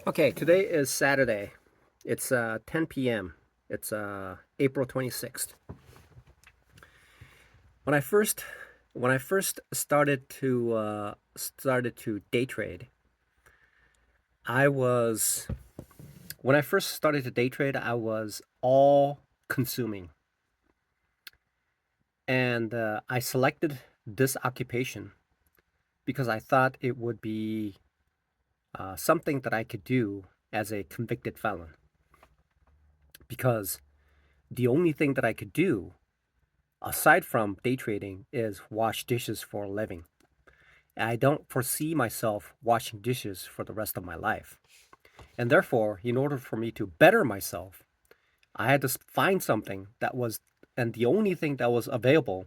Okay, today is Saturday. It's 10 p.m. It's April 26th. When I first when I first started to day trade, I was when I first started to day trade, I was all consuming, and I selected this occupation because I thought it would be something that I could do as a convicted felon. Because the only thing that I could do aside from day trading is wash dishes for a living. I don't foresee myself washing dishes for the rest of my life. And therefore, in order for me to better myself, I had to find something that was, and the only thing that was available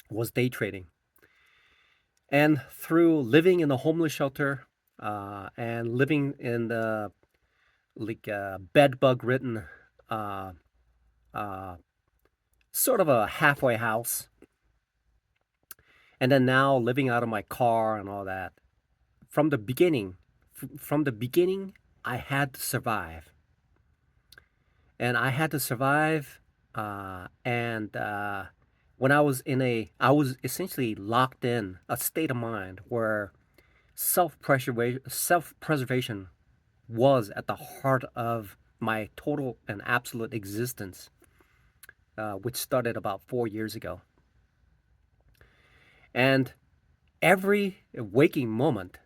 was day trading. And through living in a homeless shelter and living in the bed bug ridden uh, uh, sort of a halfway house, and then now living out of my car and all that, from the beginning, from the beginning, I had to survive, and I had to survive. And when I was essentially locked in a state of mind where self preservation was at the heart of my total and absolute existence, which started about 4 years ago. And every waking moment,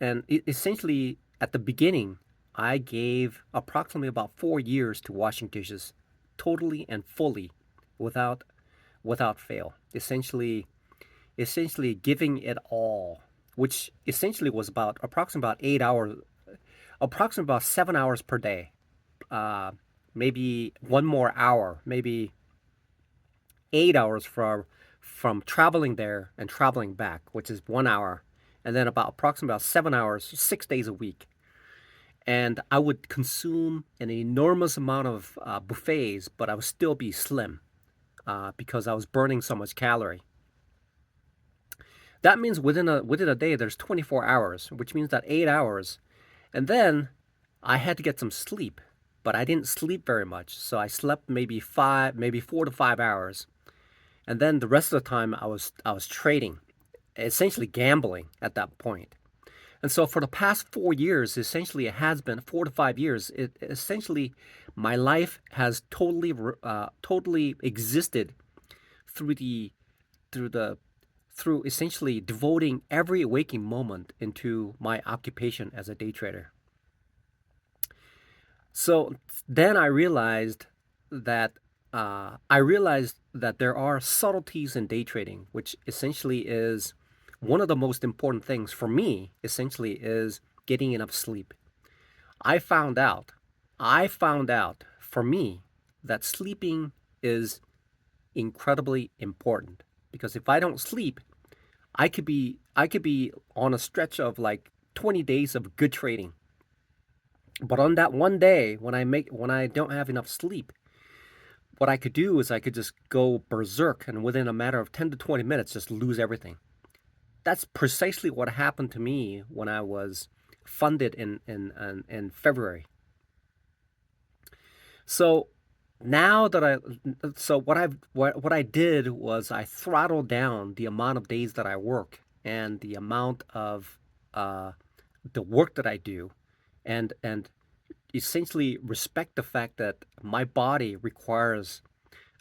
and essentially at the beginning, I gave approximately about 4 years to washing dishes, totally and fully, without without fail. Essentially giving it all, which essentially was about approximately about 8 hours, approximately about 7 hours per day. Uh, Maybe one more hour, maybe 8 hours from traveling there and traveling back, which is 1 hour, and then about approximately about 7 hours, 6 days a week. And I would consume an enormous amount of buffets, but I would still be slim because I was burning so much calorie. That means within a day, there's 24 hours, which means that 8 hours, and then I had to get some sleep, but I didn't sleep very much, so I slept maybe 4 to 5 hours, and then the rest of the time I was trading, essentially gambling at that point. And so for the past 4 years, essentially it has been 4 to 5 years. It essentially my life has totally existed through the through the through essentially devoting every waking moment into my occupation as a day trader. So then that I realized that there are subtleties in day trading, which essentially is one of the most important things for me. Essentially, is getting enough sleep. I found out, I found out for me that sleeping is incredibly important because if I don't sleep, I could be on a stretch of like 20 days of good trading. But on that one day when I don't have enough sleep, what I could do is I could just go berserk and within a matter of 10 to 20 minutes just lose everything. That's precisely what happened to me when I was funded in February. So now that I so what I did was I throttled down the amount of days that I work and the amount of uh, the work that I do, and essentially respect the fact that my body requires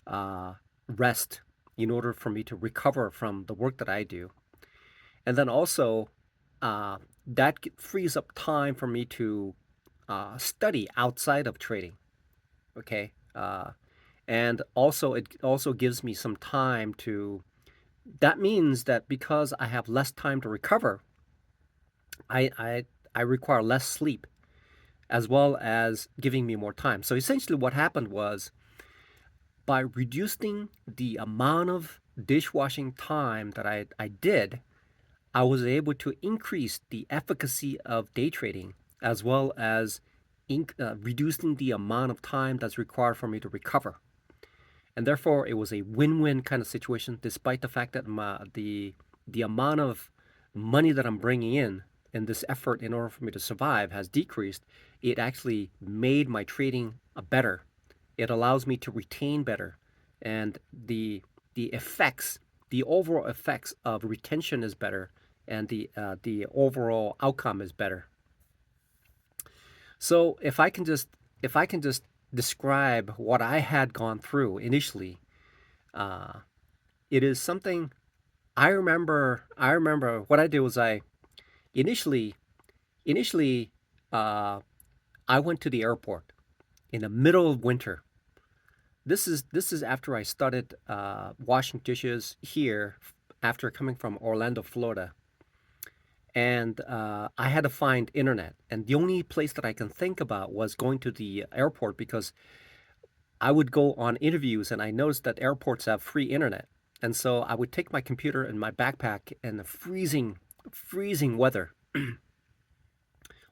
uh, rest in order for me to recover from the work that I do. And then also, uh, that frees up time for me to study outside of trading. Okay. And also, it also gives me some time to. That means that because I have less time to recover, I, I, I require less sleep as well as giving me more time. So essentially, what happened was by reducing the amount of dishwashing time that I did, I was able to increase the efficacy of day trading as well as reducing the amount of time that's required for me to recover. And therefore, it was a win-win kind of situation, despite the fact that the amount of money that I'm bringing in and this effort in order for me to survive has decreased, it actually made my trading better. It allows me to retain better, and the effects, the overall effects of retention is better, and the overall outcome is better. So if I can just describe what I had gone through initially, uh, it is something I remember. I remember what I did was I initially initially uh, I went to the airport in the middle of winter. This is after I started washing dishes here after coming from Orlando, Florida, and I had to find internet. And the only place that I can think about was going to the airport because I would go on interviews and I noticed that airports have free internet. And so I would take my computer and my backpack in the freezing weather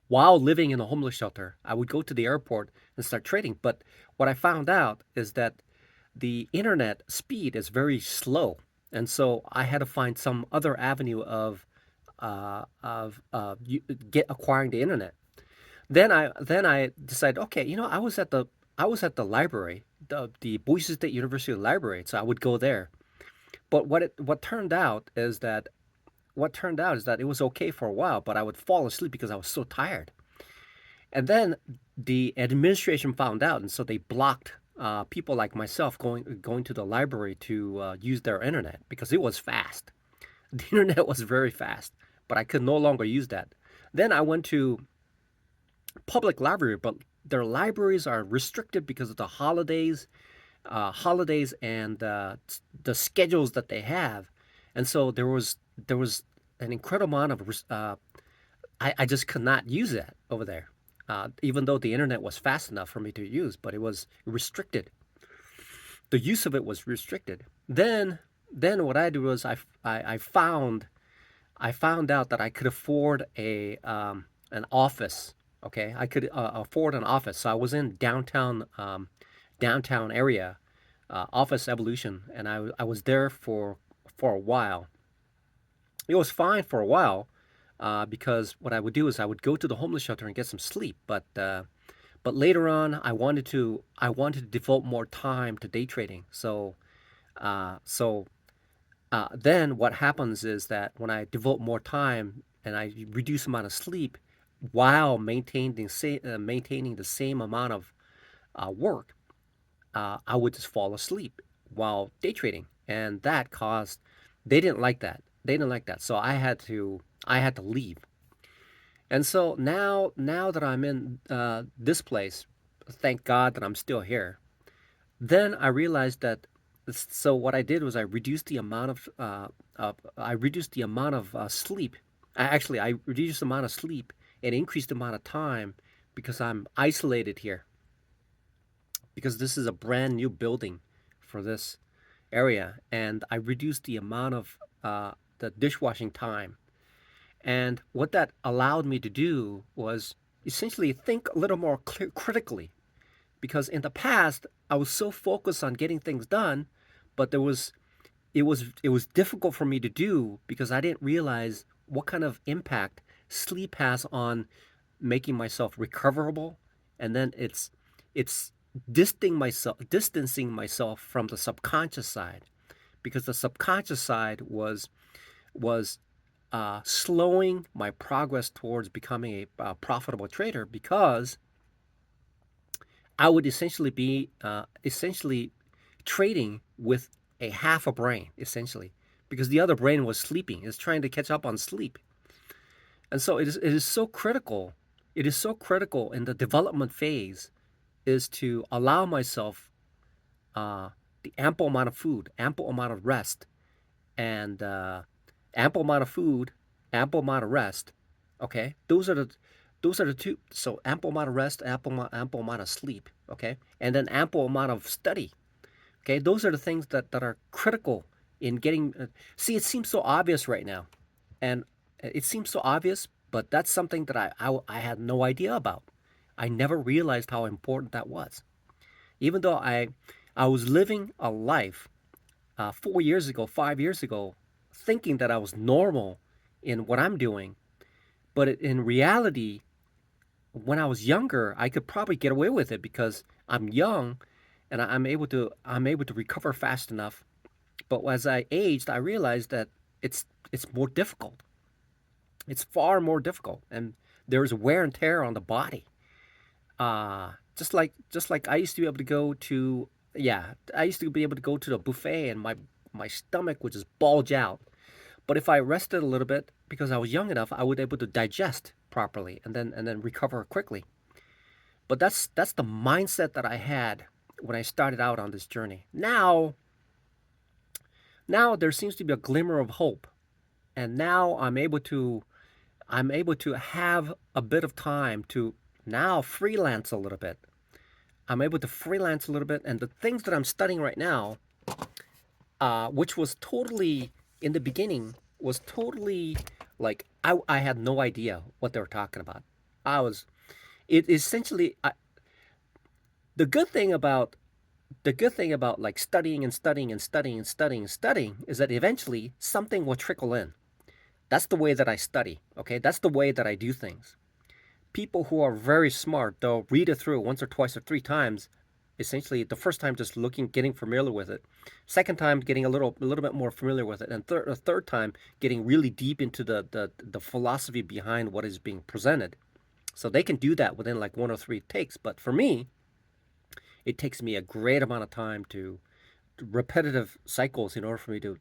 while living in a homeless shelter. I would go to the airport and start trading. But what I found out is that the internet speed is very slow. And so I had to find some other avenue of get acquiring the internet. Then I decided, okay, I was at the library, the Boise State University library, so I would go there. But what turned out is that it was okay for a while, but I would fall asleep because I was so tired. And then the administration found out, and so they blocked people like myself going to the library to use their internet because it was fast. The internet was very fast, but I could no longer use that. Then I went to public library, but their libraries are restricted because of the holidays and the schedules that they have, and so there was an incredible amount of I just could not use that over there, even though the internet was fast enough for me to use, but it was restricted. The use of it was restricted. Then what I did was I found out that I could afford a an office. Okay, I could afford an office. So I was in downtown area, Office Evolution, and I was there for a while. It was fine for a while, because what I would do is I would go to the homeless shelter and get some sleep. But later on, I wanted to devote more time to day trading. So then what happens is that when I devote more time and I reduce the amount of sleep while maintaining the same amount of work, I would just fall asleep while day trading, and that caused they didn't like that. They didn't like that, so I had to leave. And so now that I'm in this place, thank God that I'm still here. Then I realized that so what I did was I reduced the amount of sleep. I reduced the amount of sleep and increased the amount of time because I'm isolated here because this is a brand new building for this area, and I reduced the amount of the dishwashing time. And what that allowed me to do was essentially think a little more critically, because in the past I was so focused on getting things done, but it was difficult for me to do because I didn't realize what kind of impact sleep has on making myself recoverable, and then it's distancing myself from the subconscious side, because the subconscious side was slowing my progress towards becoming a profitable trader, because I would essentially be essentially trading with a half a brain, essentially, because the other brain was sleeping. It's trying to catch up on sleep. And so it is so critical. It is so critical in the development phase is to allow myself uh, the ample amount of food, ample amount of rest, and ample amount of food, ample amount of rest. Okay, those are the two. So ample amount of rest, ample amount of sleep. Okay, and then ample amount of study. Okay, those are the things that are critical in getting. See, it seems so obvious right now, and it seems so obvious, but that's something that I had no idea about. I never realized how important that was. Even though I was living a life 4 years ago, 5 years ago, thinking that I was normal in what I'm doing, But in reality, when I was younger, I could probably get away with it because I'm young and I'm able to recover fast enough. But as I aged, I realized that it's more difficult. It's far more difficult, and there's wear and tear on the body. Just like I used to be able to go to yeah, I used to be able to go to the buffet and my stomach would just bulge out. But if I rested a little bit because I was young enough, I would be able to digest properly and then recover quickly. But that's the mindset that I had when I started out on this journey. Now there seems to be a glimmer of hope, and now I'm able to have a bit of time to now freelance a little bit. I'm able to freelance a little bit, and the things that I'm studying right now, which was totally in the beginning, was totally like I had no idea what they were talking about. I was it essentially the good thing about the good thing about like studying and studying and studying and studying and studying is that eventually something will trickle in. That's the way that I study. Okay, that's the way that I do things. People who are very smart, they'll read it through once or twice or three times. Essentially, the first time just looking, getting familiar with it. Second time, getting a little bit more familiar with it, and a third time, getting really deep into the philosophy behind what is being presented. So they can do that within like one or three takes. But for me, it takes me a great amount of time to repetitive cycles in order for me to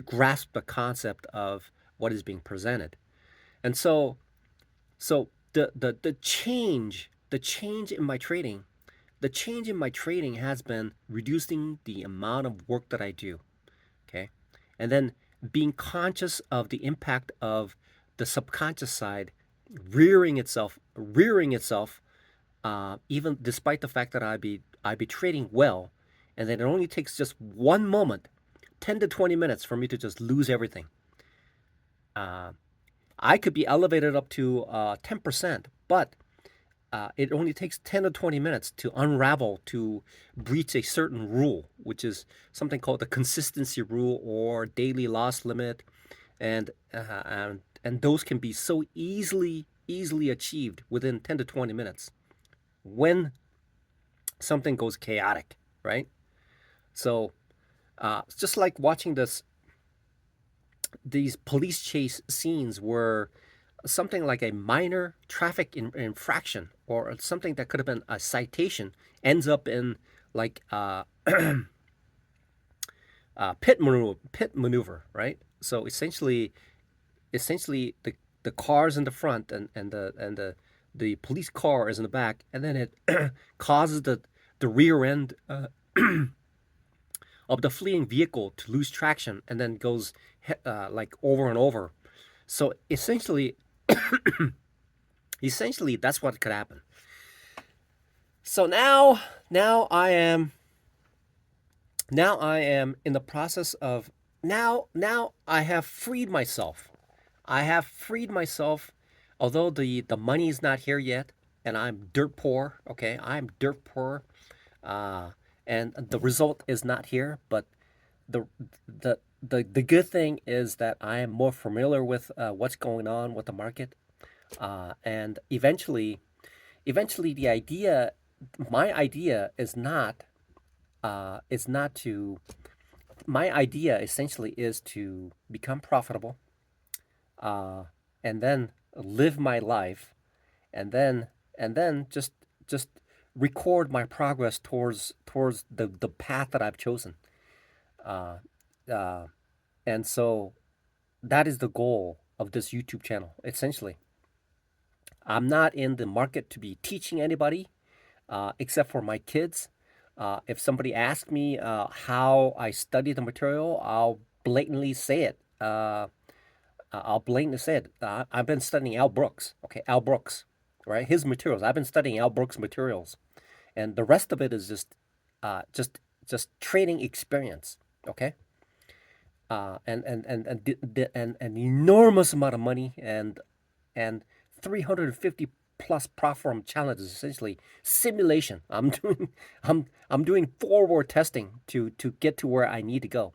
grasp the concept of what is being presented. And so the change in my trading, the change in my trading has been reducing the amount of work that I do. Okay, and then being conscious of the impact of the subconscious side rearing itself, even despite the fact that I be trading well, and then it only takes just one moment, 10 to 20 minutes, for me to just lose everything. Uh, I could be elevated up to 10%, but it only takes 10 to 20 minutes to unravel, to breach a certain rule, which is something called the consistency rule or daily loss limit. And those can be so easily achieved within 10 to 20 minutes when something goes chaotic, right? So it's just like watching these police chase scenes where something like a minor traffic infraction or something that could have been a citation ends up in like pit maneuver, right? So essentially the car's in the front and the police car is in the back, and then it causes the rear end of the fleeing vehicle to lose traction and then goes like over and over. So essentially that's what could happen. So now I am in the process of now I have freed myself. I have freed myself, although the money is not here yet, and I'm dirt poor. Okay, I'm dirt poor, uh, and the result is not here. But the the good thing is that I am more familiar with what's going on with the market, and eventually my idea is not to my idea essentially is to become profitable, uh, and then live my life, and then just record my progress towards the path that I've chosen. Uh, uh, and so that is the goal of this YouTube channel. Essentially, I'm not in the market to be teaching anybody, except for my kids. If somebody asks me how I study the material, blatantly say it. I'll blatantly say it. I've been studying Al Brooks. Okay, Al Brooks, right? His materials. I've been studying Al Brooks' materials, and the rest of it is uh, just, just trading experience. Okay, and an enormous amount of money and 350 plus platform challenges, essentially simulation. I'm doing forward testing to get to where I need to go.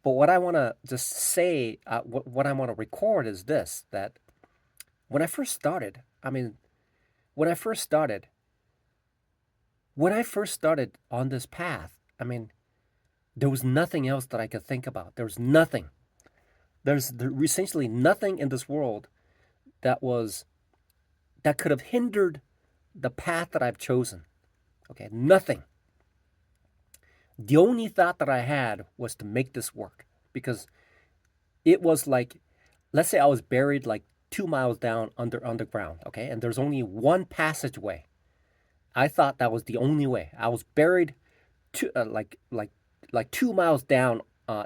But what I want to just say, what I want to record is this: that when I first started, when I first started, when I first started on this path, there was nothing else that I could think about. There was nothing. There essentially nothing in this world that was that could have hindered the path that I've chosen. Okay, nothing. The only thought that I had was to make this work because it was like, let's say I was buried like 2 miles down underground. Okay, and there's only one passageway. I thought that was the only way. I was buried like 2 miles down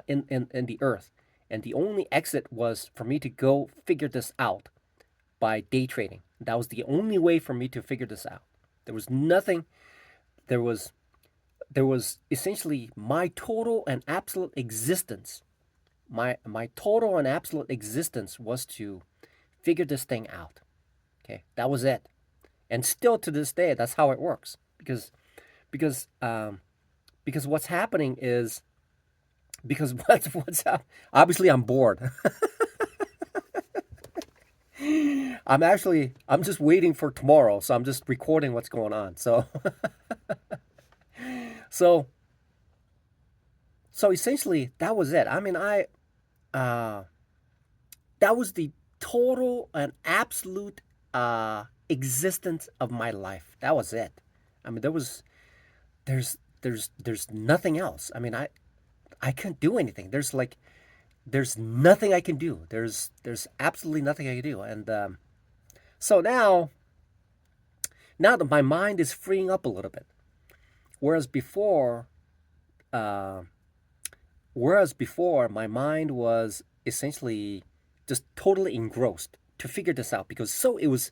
in the earth, and the only exit was for me to go figure this out by day trading. That was the only way for me to figure this out. There was nothing. There was there was essentially my total and absolute existence. My total and absolute existence was to figure this thing out. Okay, that was it. And still to this day, that's how it works. Because because what's happening is because what's up? Obviously, I'm bored. I'm just waiting for tomorrow, so I'm just recording what's going on. So so essentially that was it. Uh that was the total and absolute existence of my life. That was it. There was there's nothing else. I couldn't do anything. There's nothing I can do. There's absolutely nothing I can do. And so now that my mind is freeing up a little bit, whereas before, uh, whereas before my mind was essentially just totally engrossed to figure this out because it was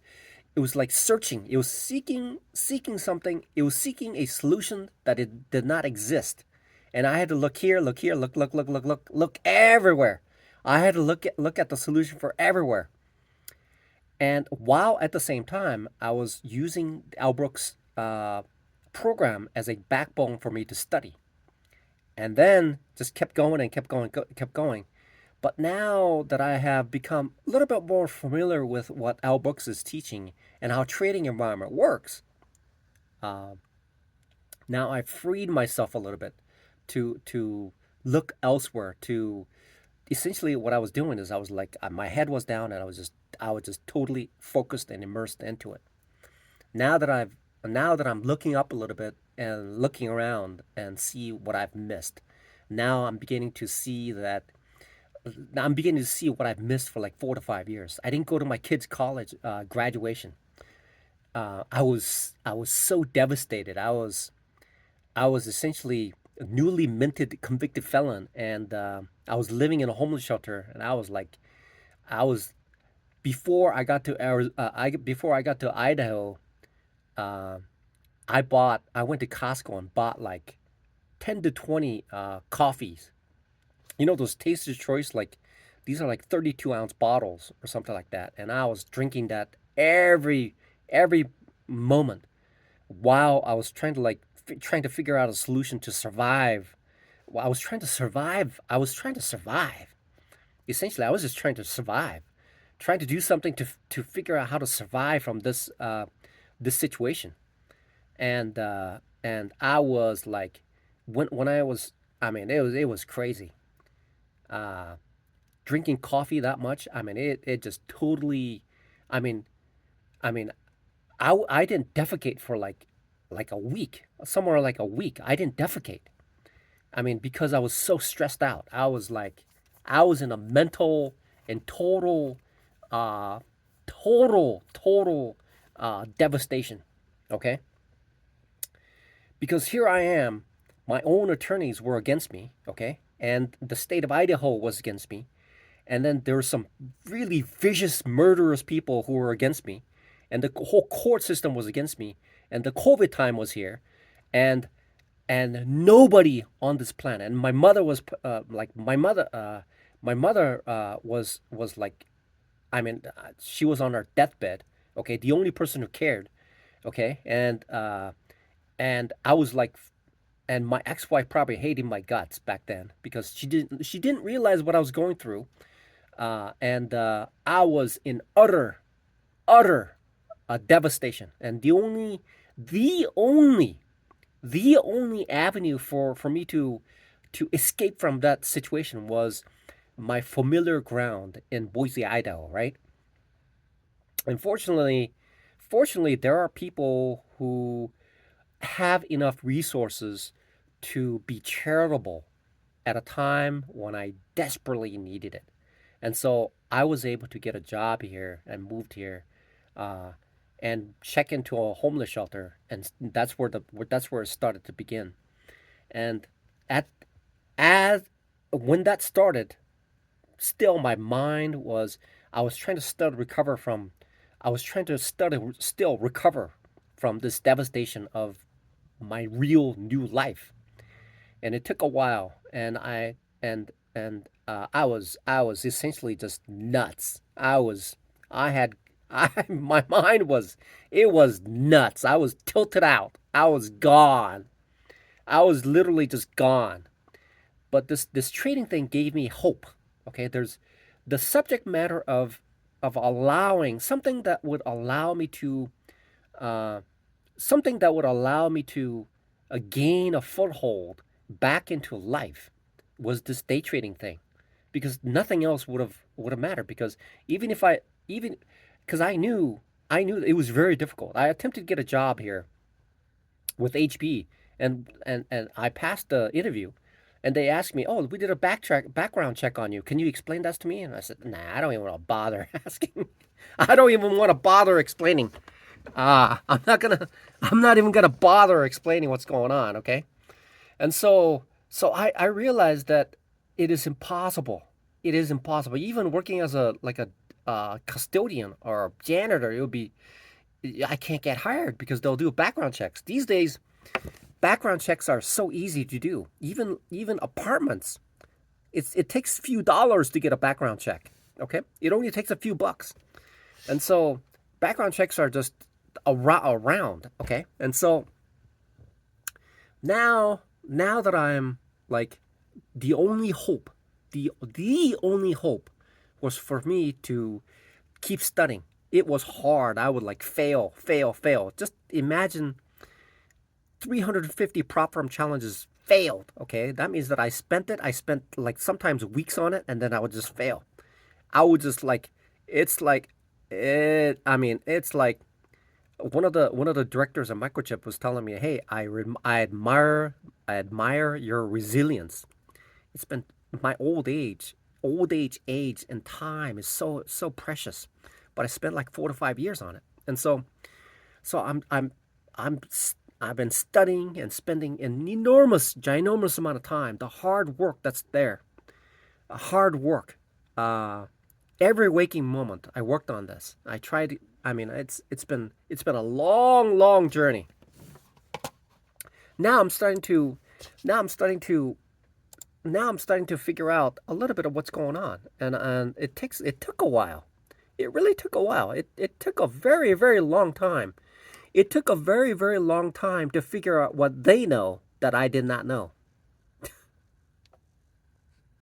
like searching. It was seeking something. It was seeking a solution that it did not exist. And I had to look here, look everywhere. I had to look at the solution for everywhere. And while at the same time, I was using Albrook's program as a backbone for me to study. And then just kept going and kept going. But now that I have become a little bit more familiar with what Al Brooks is teaching and how trading environment works, uh, now I've freed myself a little bit to look elsewhere. To essentially what I was doing is I was like my head was down and I was just totally focused and immersed into it. Now that I've now that I'm looking up a little bit and looking around and see what I've missed. Now I'm beginning to see what I've missed for like 4 to 5 years. I didn't go to my kid's college graduation. I was so devastated. I was essentially a newly minted convicted felon, and I was living in a homeless shelter. And I was like, I was before I got to before I got to Idaho. Uh, I went to Costco and bought like 10 to 20 coffees. You know those Taster's Choice, like these are like 32-ounce bottles or something like that, and I was drinking that every moment while I was trying to trying to figure out a solution to survive. Well, I was trying to survive. I was trying to survive. Essentially, I was just trying to survive, trying to do something to figure out how to survive from this situation. And I was like, when I was, it was crazy. Uh, Drinking coffee that much, it just totally, I mean, I mean, I didn't defecate for like a week, somewhere like a week. I didn't defecate. Because I was so stressed out. I was in a mental and uh, total devastation. Okay, because here I am, my own attorneys were against me. Okay, and the state of Idaho was against me, and then there were some really vicious, murderous people who were against me, and the whole court system was against me, and the COVID time was here, and nobody on this planet. And my mother was my mother was like, she was on her deathbed. Okay, the only person who cared. Okay, and I was like, and my ex-wife probably hated my guts back then because she didn't realize what I was going through, and I was in utter utter devastation. And the only, the only avenue for me to escape from that situation was my familiar ground in Boise, Idaho, right? Unfortunately, fortunately, there are people who have enough resources to be charitable at a time when I desperately needed it. And so I was able to get a job here and moved here, uh, and check into a homeless shelter, and that's where it started to begin. And at as when that started, still my mind was I was trying to still recover from I was trying to still recover from this devastation of my real new life. And it took a while, and I was essentially just nuts. I had I my mind was it was nuts. I was tilted out. I was gone. I was literally just gone. But this trading thing gave me hope. Okay, there's the subject matter of allowing something that would allow me to uh, something that would allow me to gain a foothold back into life was this day trading thing, because nothing else would have mattered. Because even if I even because I knew it was very difficult. I attempted to get a job here with HP, and I passed the interview, and they asked me, "Oh, we did a background check on you. Can you explain that to me?" And I said, "Nah, I don't even want to bother asking. I don't even want to bother explaining. I'm not even gonna bother explaining what's going on, okay?" And so I realized that it is impossible. It is impossible. Even working as a like a custodian or a janitor, it would be I can't get hired because they'll do background checks. These days, background checks are so easy to do. Even apartments, it takes a few dollars to get a background check. Okay, it only takes a few bucks, and so background checks are just around. Okay, and so now that I'm like the only hope, the only hope was for me to keep studying. It was hard. I would like fail, fail, fail. Just imagine 350 prop firm challenges failed. Okay, that means that I spent like sometimes weeks on it, and then I would just fail. I would just like it's like it. I mean, it's like one of the directors of Microchip was telling me, "Hey, I admire your resilience. It's been my age and time is so precious, but I spent like 4 to 5 years on it, and so I'm I've been studying and spending an ginormous amount of time. The hard work that's there, hard work. Uh, every waking moment, I worked on this. I tried. I mean, it's been a long journey. Now I'm starting to, now I'm starting to, now I'm starting to figure out a little bit of what's going on, and it took a while. It really took a while. It took a very long time. It took a very long time to figure out what they know that I did not know.